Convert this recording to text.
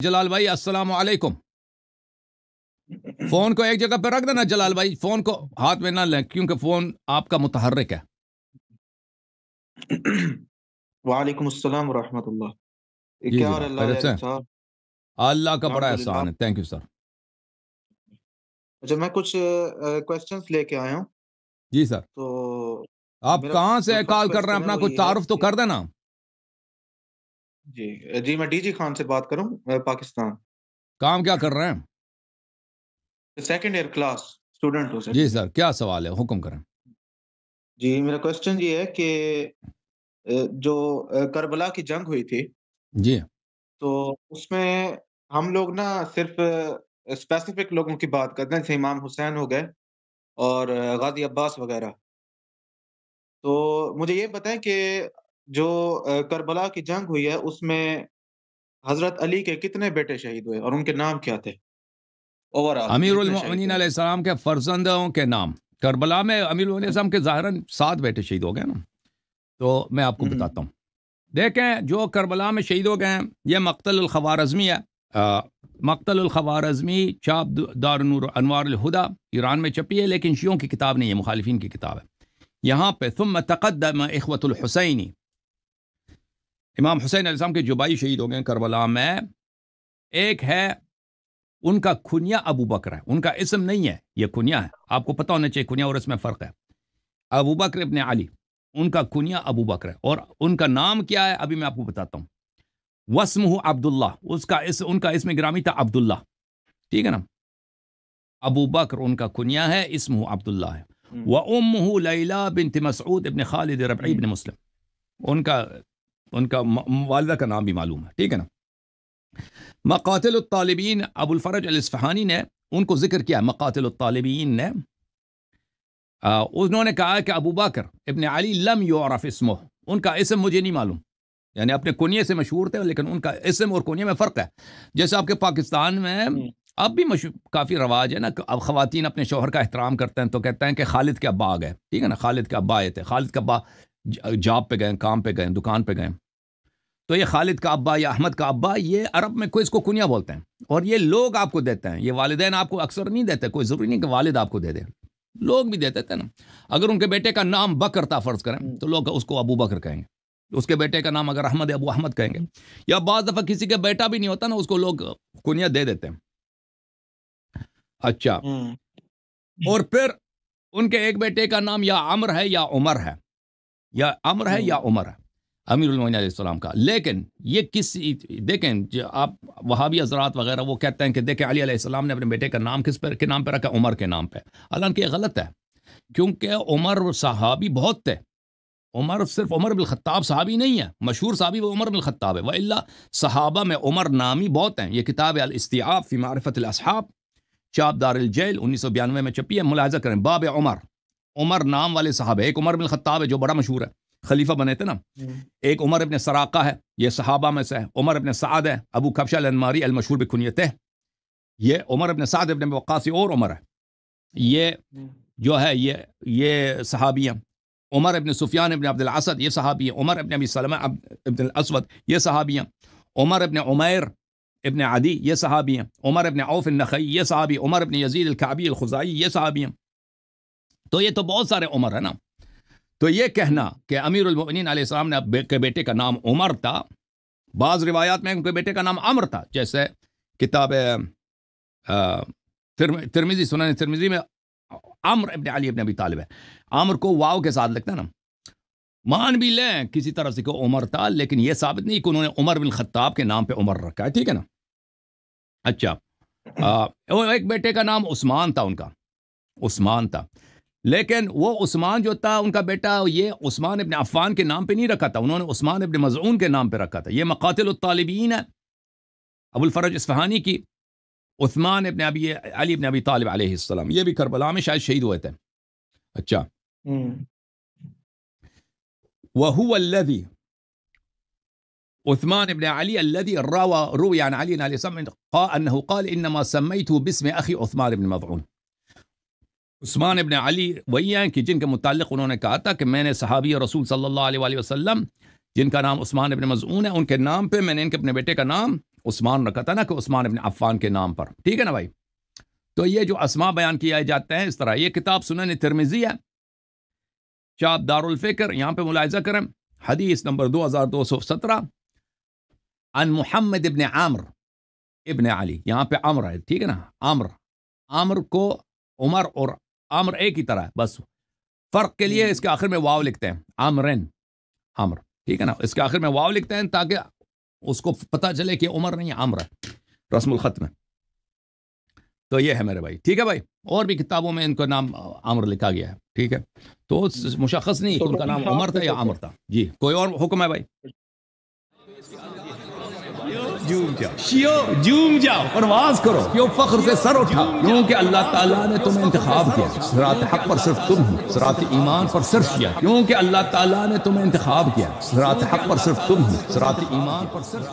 जलाल भाई अस्सलाम वालेकुम। फोन को एक जगह पर रख देना जलाल भाई, फोन को हाथ में ना लें क्योंकि फोन आपका मुतहर्रिक है। वालेकुम अस्सलाम रहमतुल्लाह। जी क्या जनाब, हाल है खैरियत से? यारिक साहब? अल्लाह का बड़ा अल्हम्दुलिल्लाह। एहसान है, थैंक यू सर। अच्छा, मैं कुछ क्वेश्चंस लेके आया हूँ। जी सर। तो आप मेरा कहाँ जो से फर्स्ट कॉल कर रहे हैं? क्वेश्चन है अपना वो कुछ ये है तारुफ तो कि कर देना। जी मैं डीजी खान से बात करूँ, पाकिस्तान। काम क्या कर रहे हैं? सेकंड ईयर क्लास स्टूडेंट हूँ, जी सेकंड ईयर। सर, क्या सवाल है, हुक्म करें। जी, मेरा क्वेश्चन ये है कि जो करबला की जंग हुई थी, जी तो उसमें हम लोग ना सिर्फ स्पेसिफिक लोगों की बात करते हैं, जैसे इमाम हुसैन हो गए और गाजी अब्बास वगैरह। तो मुझे ये बताएं कि जो करबला की जंग हुई है उसमें हजरत अली के कितने बेटे शहीद हुए और उनके नाम क्या थे? ओवरऑल अमीरुल जितने शहीद मोमिनीन हुए। अलैहिस्सलाम के फर्जंदों के नाम। करबला में अमीरुल मोमिनीन अलैहिस्सलाम के ज़ाहिरन 7 बेटे शहीद हो गए ना, तो मैं आपको बताता हूँ। देखें, जो करबला में शहीद हो गए हैं, ये मक़तल ख़वारज़मी है। मक़तल ख़वारज़मी चाप दारुन अनवार अल हुदा ईरान में छपी है, लेकिन शियों की किताब नहीं है, मुखालिफिन की किताब है। यहाँ पे थुम्म तक़द्दम इख़्वतुल हुसैनी, इमाम हुसैन अलैहिस्सलाम के जुबाई शहीद हो गए करबला में। एक है उनका कुनिया अबू बकर है, उनका इसम नहीं है, यह कुनिया है। आपको पता होना चाहिए कुनिया और इसमें फ़र्क है। अबू बकर इब्न अली, उनका कुनिया अबू बकर है, और उनका नाम क्या है अभी मैं आपको बताता हूँ। वस्मुहु अब्दुल्ला, उनका इसमें गिरामी था अब्दुल्ला, ठीक है ना। अबू बकर उनका कुनिया है, इसमुहु अब्दुल्ला है। व उम्मुहु लैला बिन्त मसऊद इब्न खालिद रबई इब्न मुस्लिम, उनका उनका वालिदा का नाम भी मालूम है, ठीक है ना। मक़ातिल तालिबीन अबुल फरज अल इस्फ़हानी ने उनको जिक्र किया। मक़ातिल तालिबीन ने उन्होंने कहा कि अबू बकर इब्न अली लम युअरफ इस्मुह, उनका इसम मुझे नहीं मालूम। यानी अपने कुनिये से मशहूर थे, लेकिन उनका इसम और कुनिये में फ़र्क है। जैसे आपके पाकिस्तान में अब भी काफ़ी रवाज है ना, अब ख़वातीन अपने शौहर का एहतराम करते हैं तो कहते हैं कि खालिद के अब्बा आ गए, ठीक है ना, खालिद के अब्बा आए थे, खालिद के अब्बा जॉब पे गए, काम पे गए, दुकान पे गए, तो ये खालिद का अब्बा या अहमद का अब्बा, ये अरब में कोई इसको कुनिया बोलते हैं। और ये लोग आपको देते हैं, ये वालिदैन आपको अक्सर नहीं देते, कोई ज़रूरी नहीं कि वालिद आपको दे दे, लोग भी देते थे ना। अगर उनके बेटे का नाम बकर था फ़र्ज़ करें, तो लोग उसको अबू बकर कहेंगे। उसके बेटे का नाम अगर अहमद है, अबू अहमद कहेंगे। या बाज़ दफ़ा किसी का बेटा भी नहीं होता ना, उसको लोग कुनिया दे देते हैं। अच्छा, और फिर उनके एक बेटे का नाम या अमर है या उमर है, या अमर है या उमर है, अमीरुल मोमिनीन अलैहिस्सलाम का। लेकिन ये देखें, जो आप वहाबी हज़रात वगैरह वो कहते हैं कि देखें अली अलैहिस्सलाम ने अपने बेटे का नाम किस पर के नाम पे रखा? उमर के नाम पे। हालांकि ये गलत है, क्योंकि उमर सहाबी बहुत थे। उमर सिर्फ उमर बिन खत्ताब सहाबी नहीं है, मशहूर सहाबी वो उमर बिन खत्ताब है, वइल्ला सहाबा में उमर नामी बहुत हैं। ये किताब अल इस्तिआब फी मारिफत अल असहाब, चाप दारुल जैल 1992 में छपी है। मुलाहिजा करें, बाब उमर, उमर नाम वाले साहब, एक उमर बिन खत्ताब है जो बड़ा मशहूर है, खलीफा बने थे ना। एक उमर इब्न सराका है, ये सहाबा में से है। उमर इब्न साद है, अबू कब्शा अल अनमारी अल मशहूर बिकुनियते, ये उमर इब्न साद इब्न वक्कास और उमर है, ये जो है ये सहाबी हैं। उमर इब्न सुफियान इब्न अब्दुल असद, ये सहाबी हैं। उमर इब्न अबी सलमा इब्न असवद, ये सहाबी हैं। उमर इब्न उमैर इब्न अदी, ये सहाबी हैं। उमर इब्न औफ नखई, ये सहाबी। उमर इब्न यजीद अल काबी अल खुजाई, ये सहाबी हैं। तो ये तो बहुत सारे उमर है ना। तो ये कहना कि अमीरुल मोमिनीन अलैहिस्सलाम ने के बेटे का नाम उमर था, बाज़ रिवायात में उनके बेटे का नाम अमर था। जैसे किताब तिरमिज़ी, सुनन तिरमिज़ी में अम्र इब्न अली इब्न अबी तालिब है। अम्र को वाव के साथ लिखता है ना। मान भी लें किसी तरह से को उमर था, लेकिन यह साबित नहीं कि उन्होंने उमर बिन खत्ताब के नाम पे उमर रखा है, ठीक है ना। अच्छा, एक बेटे का नाम उस्मान था, उनका उस्मान था, लेकिन वो उस्मान जो था उनका बेटा, ये उस्मान इब्न अफ़्फ़ान के नाम पे नहीं रखा था, उन्होंने उस्मान इब्न मज़ऊन के नाम पे रखा था। ये मक़ातिल तालिबीन है अबुल फ़रज इस्फ़हानी की, उस्मान इब्न अली इब्न अबी तालिब अलैहिस्सलाम, ये भी करबला में शायद शहीद हुए थे। अच्छा, वहुवल्लज़ी उस्मान इब्न अली अल्लज़ी रुवी अन अली अन्नहु क़ाल इन्नमा सम्मैतु बिस्मि अख़ी उस्मान इब्न मज़ऊन। उस्मान इब्न अली वही हैं कि जिनके मुताल्लिक़ उन्होंने कहा था कि मैंने सहाबी रसूल सल्लल्लाहु अलैहि वसल्लम जिनका नाम उस्मान इब्न मज़ऊन है, उनके नाम पे मैंने इनके अपने बेटे का नाम عثمان رکھا تھا نا کہ عثمان ابن عفان کے نام پر، ٹھیک ہے نا بھائی. تو یہ جو اسماء بیان کیا جاتے ہیں اس طرح. یہ کتاب سنن ترمذی ہے، چاپ دارالفکر، یہاں پہ ملاحظہ کریں، حدیث نمبر 2217 عن محمد ابن عامر ابن علی. یہاں پہ عمر ہے، ٹھیک ہے نا، عامر کو عمر اور عامر ایک ہی طرح ہے، بس فرق کے لیے اس کے آخر میں واو لکھتے ہیں، عامر، ٹھیک ہے نا، اس کے آخر میں واو لکھتے ہیں تاکہ اس کو پتہ چلے کہ عمر نہیں عامر ہے، رسم الخط میں. تو یہ ہے میرے بھائی، ٹھیک ہے بھائی. اور بھی کتابوں میں ان کا نام عامر لکھا گیا ہے، ٹھیک ہے. تو مشخص نہیں کہ ان کا نام عمر تھا یا عامر تھا. جی کوئی اور حکم ہے بھائی؟ جوم جاؤ، پرواز کرو، کیوں فخر سے سر اٹھا، کیونکہ اللہ تعالیٰ نے تمہیں انتخاب کیا. صراط حق پر صرف تم ہو، صراط ایمان پر صرف کیا، کیونکہ اللہ تعالیٰ نے تمہیں انتخاب کیا. صراط حق پر صرف تم ہو، صراط ایمان پر صرف